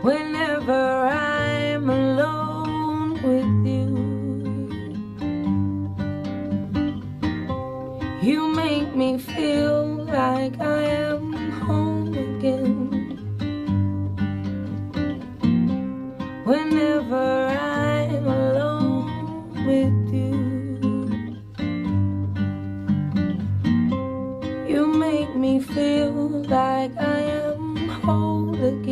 whenever I'm alone with you. You make me feel like I am home again. Whenever I'm alone with you, you make me feel like I am whole again.